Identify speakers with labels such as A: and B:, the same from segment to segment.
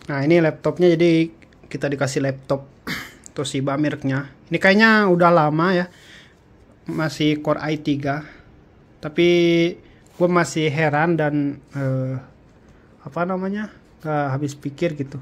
A: Nah ini laptopnya, jadi kita dikasih laptop Toshiba mereknya. Ini kayaknya udah lama ya, masih Core i3. Tapi gue masih heran dan apa namanya, gak habis pikir gitu.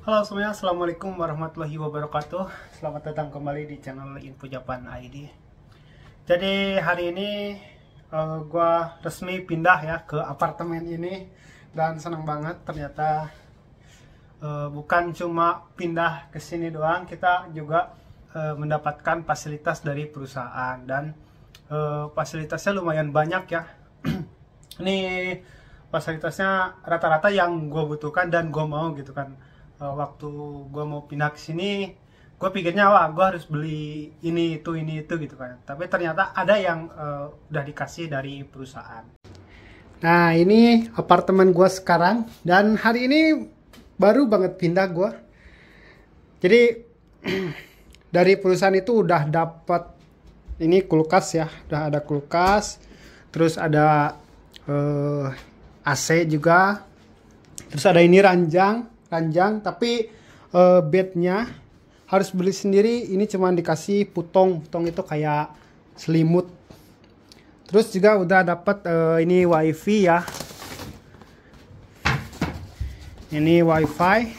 A: Halo semuanya, assalamualaikum warahmatullahi wabarakatuh. Selamat datang kembali di channel Info Japan ID. Jadi hari ini gua resmi pindah ya ke apartemen ini, dan senang banget. Ternyata bukan cuma pindah ke sini doang, kita juga mendapatkan fasilitas dari perusahaan, dan fasilitasnya lumayan banyak ya. Ini fasilitasnya rata-rata yang gue butuhkan dan gue mau gitu kan. Waktu gue mau pindah ke sini, gue pikirnya wah gue harus beli ini itu gitu kan. Tapi ternyata ada yang udah dikasih dari perusahaan. Nah ini apartemen gue sekarang, dan hari ini baru banget pindah gue. Jadi dari perusahaan itu udah dapat ini kulkas ya, udah ada kulkas, terus ada AC juga, terus ada ini ranjang, tapi bednya harus beli sendiri. Ini cuma dikasih putong itu kayak selimut. Terus juga udah dapat ini wifi ya, ini wifi.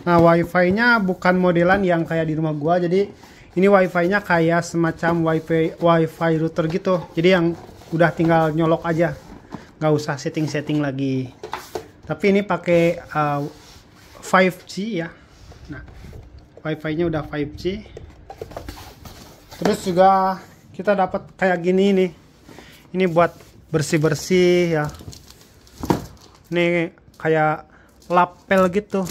A: Nah wifi nya bukan modelan yang kayak di rumah gua, jadi ini wifi nya kayak semacam wifi router gitu, jadi yang udah tinggal nyolok aja, nggak usah setting lagi. Tapi ini pakai 5G ya. Nah, wifi-nya udah 5G. Terus juga kita dapat kayak gini nih. Ini buat bersih-bersih ya. Ini kayak lapel gitu.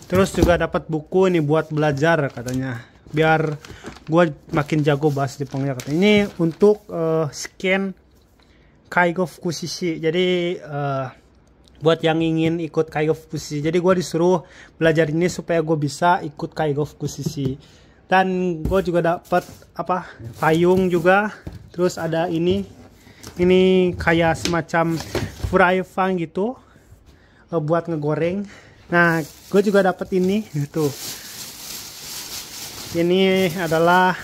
A: Terus juga dapat buku ini buat belajar katanya. Biar gue makin jago bahasa Jepangnya katanya. Ini untuk scan Kaigo Fukushi. Jadi buat yang ingin ikut Kaigo Fukushi. Jadi gue disuruh belajar ini supaya gue bisa ikut Kaigo Fukushi. Dan gue juga dapat apa, payung juga. Terus ada ini kayak semacam fry pan gitu, buat ngegoreng. Nah gue juga dapat ini gitu. Ini adalah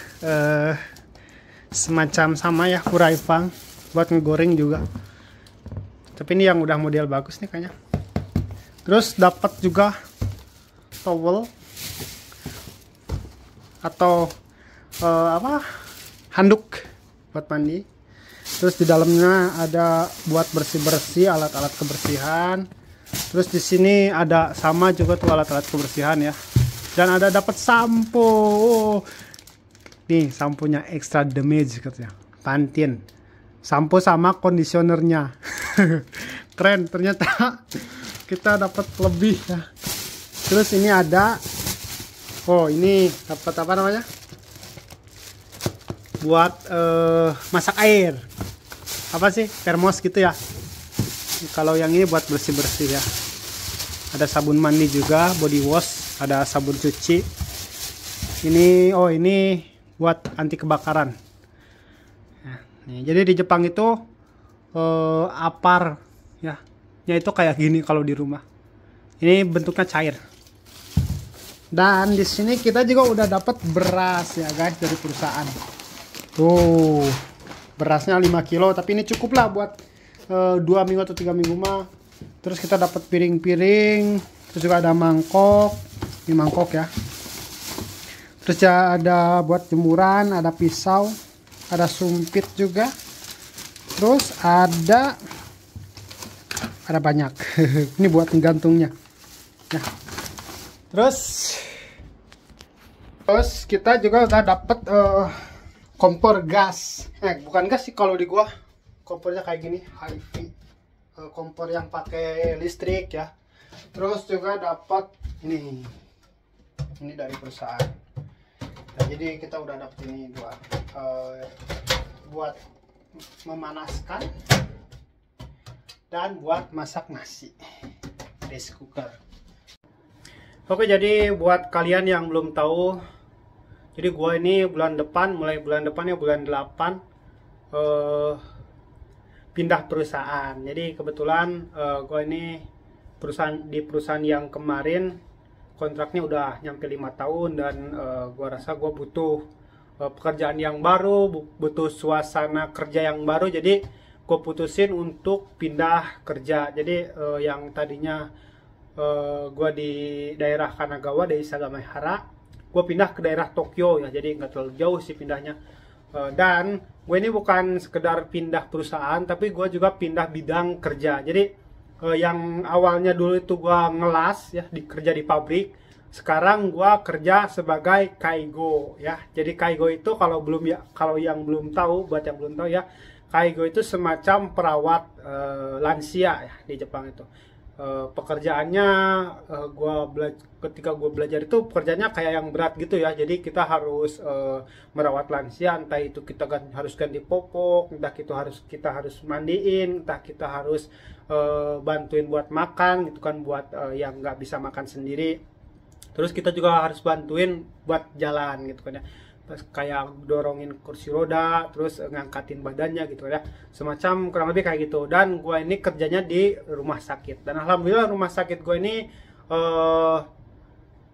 A: semacam sama ya, fry pan buat ngegoreng juga. Tapi ini yang udah model bagus nih kayaknya. Terus dapat juga towel atau apa, handuk buat mandi. Terus di dalamnya ada buat bersih-bersih, alat-alat kebersihan. Terus di sini ada sama juga tuh alat-alat kebersihan ya. Dan ada dapat sampo. Nih sampunya extra damage katanya, Pantene. Sampo sama kondisionernya. Keren, ternyata kita dapat lebih ya. Terus ini ada, ini dapat apa namanya, buat masak air, apa sih, termos gitu ya. Kalau yang ini buat bersih-bersih ya. Ada sabun mandi juga, body wash, ada sabun cuci. Ini ini buat anti kebakaran. Nih, jadi di Jepang itu apar ya, itu kayak gini kalau di rumah. Ini bentuknya cair. Dan di sini kita juga udah dapat beras ya guys dari perusahaan. Tuh, berasnya 5 kilo, tapi ini cukup lah buat 2 minggu atau 3 minggu mah. Terus kita dapat piring-piring, terus juga ada mangkok. Ini mangkok ya. Terus ya ada buat jemuran, ada pisau, ada sumpit juga. Terus ada banyak. Ini buat gantungnya. Nah, terus Terus kita juga udah dapet kompor gas. Bukan gas sih kalau di gua. Kompornya kayak gini, HiFi. Kompor yang pakai listrik ya. Terus juga dapat ini dari perusahaan. Nah, jadi kita udah dapet ini buat memanaskan dan buat masak nasi. Rice cooker. Oke, jadi buat kalian yang belum tahu, jadi gua ini bulan depan, mulai bulan depan ya, bulan 8 pindah perusahaan. Jadi kebetulan gua ini perusahaan yang kemarin kontraknya udah nyampe 5 tahun dan gua rasa gua butuh pekerjaan yang baru, butuh suasana kerja yang baru. Jadi gue putusin untuk pindah kerja. Jadi yang tadinya gue di daerah Kanagawa, dari Sagamihara, gue pindah ke daerah Tokyo ya. Jadi nggak terlalu jauh sih pindahnya. Dan gue ini bukan sekedar pindah perusahaan, tapi gue juga pindah bidang kerja. Jadi yang awalnya dulu itu gue ngelas ya, kerja di pabrik. Sekarang gua kerja sebagai kaigo ya. Jadi kaigo itu kalau yang belum tahu, buat yang belum tahu ya, kaigo itu semacam perawat lansia ya di Jepang itu. Pekerjaannya ketika gue belajar itu pekerjaannya kayak yang berat gitu ya. Jadi kita harus merawat lansia, entah itu kita harus ganti popok, entah kita harus mandiin, entah kita harus bantuin buat makan gitu kan, buat yang nggak bisa makan sendiri. Terus kita juga harus bantuin buat jalan gitu kan ya, kayak dorongin kursi roda, terus ngangkatin badannya gitu ya, semacam kurang lebih kayak gitu. Dan gue ini kerjanya di rumah sakit, dan alhamdulillah rumah sakit gue ini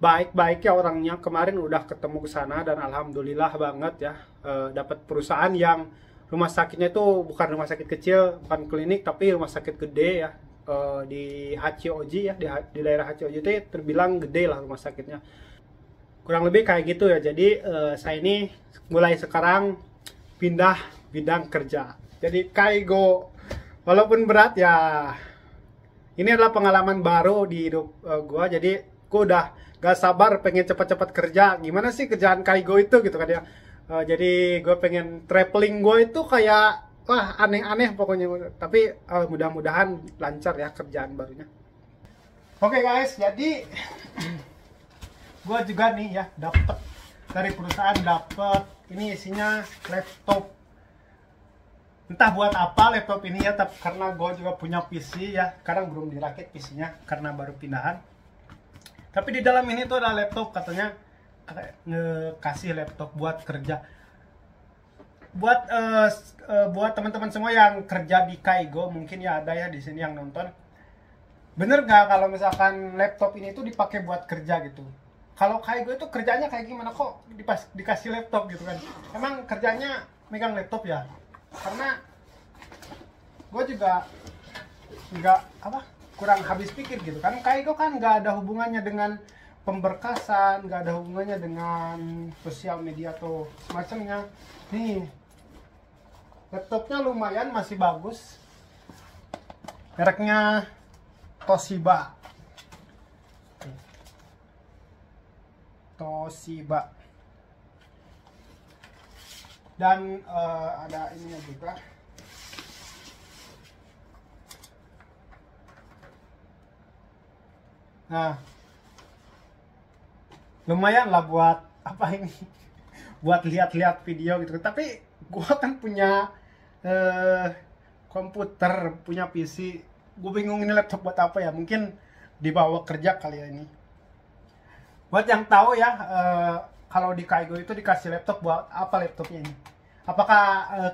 A: baik-baik ya orangnya. Kemarin udah ketemu ke sana dan alhamdulillah banget ya, dapat perusahaan yang rumah sakitnya itu bukan rumah sakit kecil, bukan klinik, tapi rumah sakit gede ya. Di Hachioji ya, di daerah Hachioji itu terbilang gede lah rumah sakitnya, kurang lebih kayak gitu ya. Jadi saya ini mulai sekarang pindah bidang kerja jadi kaigo. Walaupun berat ya, ini adalah pengalaman baru di hidup gua. Jadi gua udah gak sabar pengen cepat-cepat kerja. Gimana sih kerjaan kaigo itu gitu kan ya. Jadi gue pengen traveling gue itu kayak wah aneh-aneh pokoknya, tapi mudah-mudahan lancar ya kerjaan barunya. Oke guys, jadi gue juga nih ya dapet dari perusahaan, ini isinya laptop. Entah buat apa laptop ini ya, tapi karena gue juga punya PC ya, sekarang belum dirakit PC-nya karena baru pindahan. Tapi di dalam ini tuh ada laptop, katanya kasih laptop buat kerja. Buat teman-teman semua yang kerja di kaigo, mungkin ya ada ya di sini yang nonton. Bener nggak kalau misalkan laptop ini tuh dipakai buat kerja gitu? Kalau kaigo itu kerjanya kayak gimana kok dikasih laptop gitu kan? Emang kerjanya megang laptop ya? Karena gue juga nggak kurang habis pikir gitu kan. Kaigo kan nggak ada hubungannya dengan pemberkasan, nggak ada hubungannya dengan sosial media atau semacamnya. Nih, laptopnya lumayan masih bagus, mereknya Toshiba. Dan ada ininya juga. Nah, lumayan lah buat apa ini, buat lihat-lihat video gitu. Tapi gua kan punya komputer, punya PC. Gue bingung ini laptop buat apa ya, mungkin dibawa kerja kali ya ini. Buat yang tahu ya, kalau di kaigo itu dikasih laptop buat apa laptopnya ini? Apakah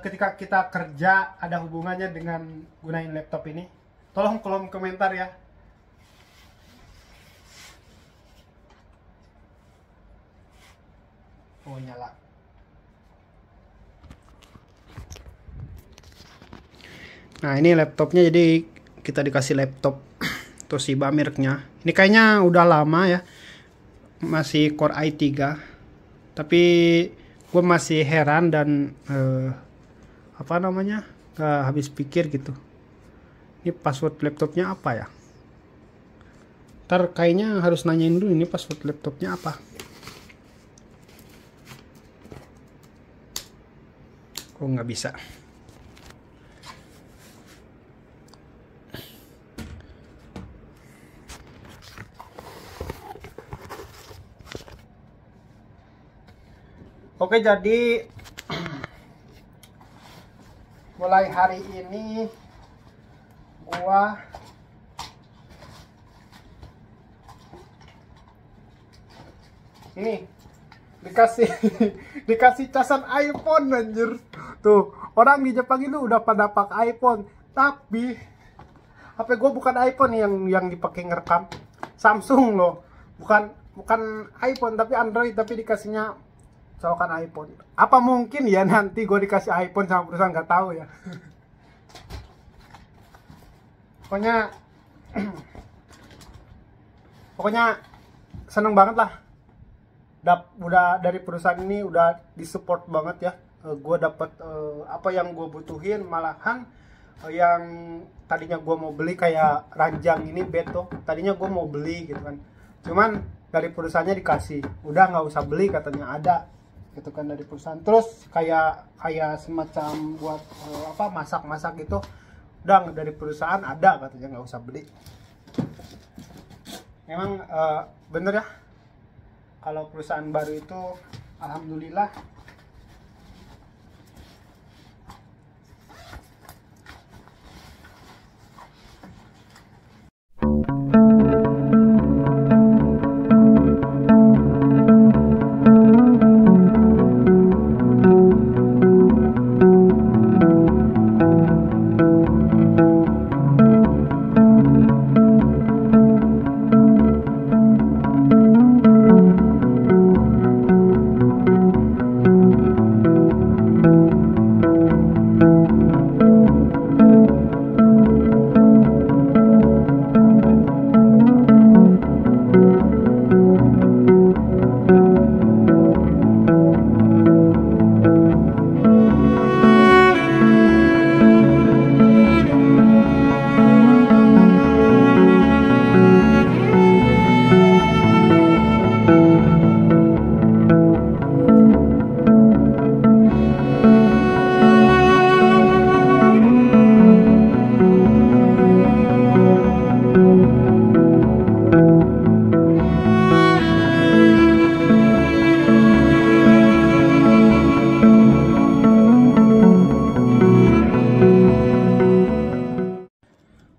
A: ketika kita kerja ada hubungannya dengan gunain laptop ini? Tolong kolom komentar ya. Oh, nyala. Nah, ini laptopnya, jadi kita dikasih laptop Toshiba mereknya. Ini kayaknya udah lama ya, masih Core i3. Tapi gue masih heran dan gak habis pikir gitu. Ini password laptopnya apa ya? Ntar kayaknya harus nanyain dulu ini password laptopnya apa. Kok nggak bisa? Oke, jadi mulai hari ini gua ini dikasih dikasih casan iPhone anjir. Tuh, orang di Jepang itu udah pada pakai iPhone, tapi HP gue bukan iPhone yang dipakai ngerekam. Samsung loh. Bukan iPhone tapi Android, tapi dikasihnya colokan iPhone. Apa mungkin ya nanti gue dikasih iPhone sama perusahaan, nggak tahu ya. Pokoknya seneng banget lah. Udah dari perusahaan ini udah disupport banget ya. Gue dapet apa yang gue butuhin, malahan yang tadinya gue mau beli kayak ranjang ini beto, tadinya gue mau beli gitu kan, cuman dari perusahaannya dikasih, udah nggak usah beli katanya, ada gitu kan dari perusahaan. Terus kayak semacam buat apa masak gitu, udah dari perusahaan ada katanya, nggak usah beli. Memang bener ya, kalau perusahaan baru itu alhamdulillah.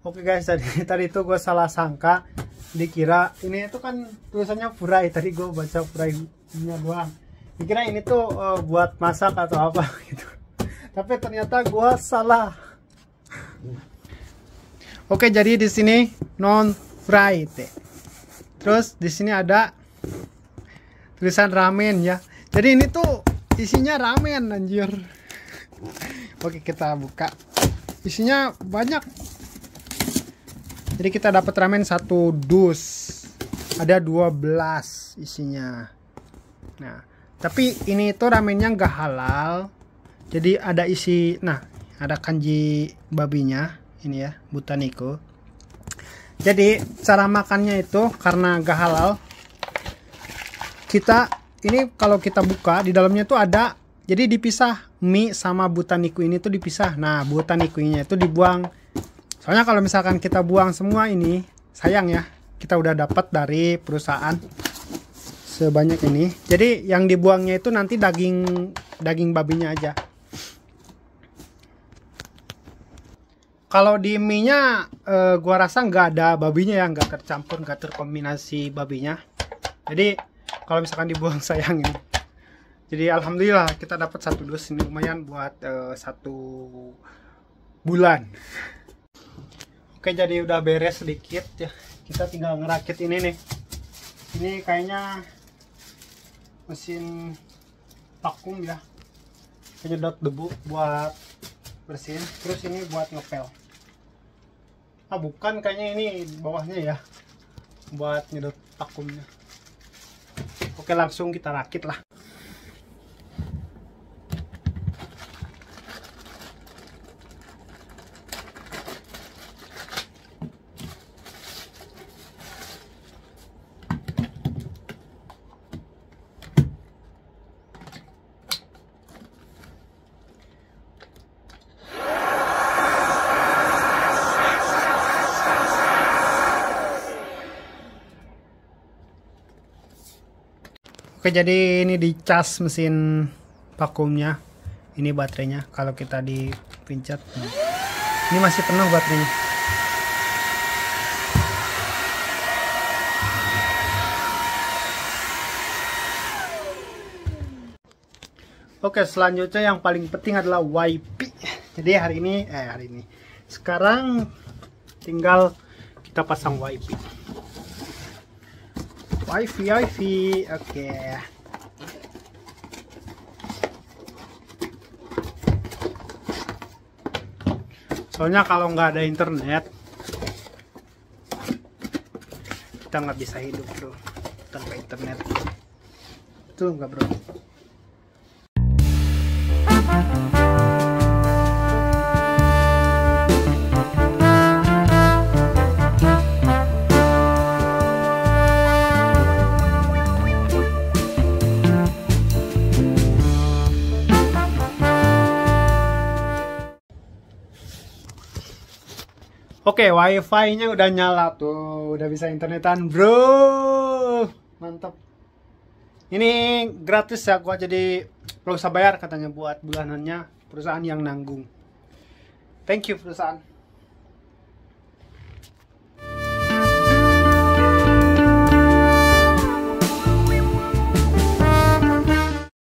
A: Oke guys, tadi itu gue salah sangka, dikira ini tuh kan tulisannya furai, tadi gue baca furainya doang, dikira ini tuh buat masak atau apa gitu, tapi ternyata gue salah. Oke, jadi di sini non fry teh, terus di sini ada tulisan ramen ya, jadi ini tuh isinya ramen anjir. Oke, kita buka, isinya banyak. Jadi kita dapat ramen 1 dus, ada 12 isinya. Nah, tapi ini tuh ramennya nggak halal, jadi ada isi, nah ada kanji babinya ini ya, Butaniko. Jadi cara makannya itu karena nggak halal, kita ini kalau kita buka di dalamnya tuh ada, jadi dipisah mie sama Butaniko ini tuh dipisah. Nah, Butaniko-nya itu dibuang. Soalnya kalau misalkan kita buang semua ini, sayang ya, kita udah dapat dari perusahaan sebanyak ini. Jadi yang dibuangnya itu nanti daging babinya aja. Kalau di mie-nya, gua rasa nggak ada babinya ya, nggak tercampur, nggak terkombinasi babinya. Jadi kalau misalkan dibuang sayang ini. Jadi alhamdulillah kita dapat 1 dus, ini lumayan buat 1 bulan. Oke, jadi udah beres sedikit ya. Kita tinggal ngerakit ini nih. Ini kayaknya mesin vakum ya. Penyedot debu buat bersihin. Terus ini buat ngepel. Ah, bukan, kayaknya ini bawahnya ya. Buat nyedot vakumnya. Oke, langsung kita rakit lah. Oke, jadi ini dicas mesin vakumnya. Ini baterainya. Kalau kita dipencet, ini masih penuh baterainya. Oke, selanjutnya yang paling penting adalah WiFi. Jadi hari ini sekarang tinggal kita pasang WiFi. Oke. Soalnya kalau nggak ada internet, kita nggak bisa hidup bro tanpa internet. Itu nggak bro? Oke, wifi-nya udah nyala tuh, udah bisa internetan bro, mantap. Ini gratis ya, gua jadi nggak usah bayar katanya buat bulanannya, perusahaan yang nanggung. Thank you perusahaan.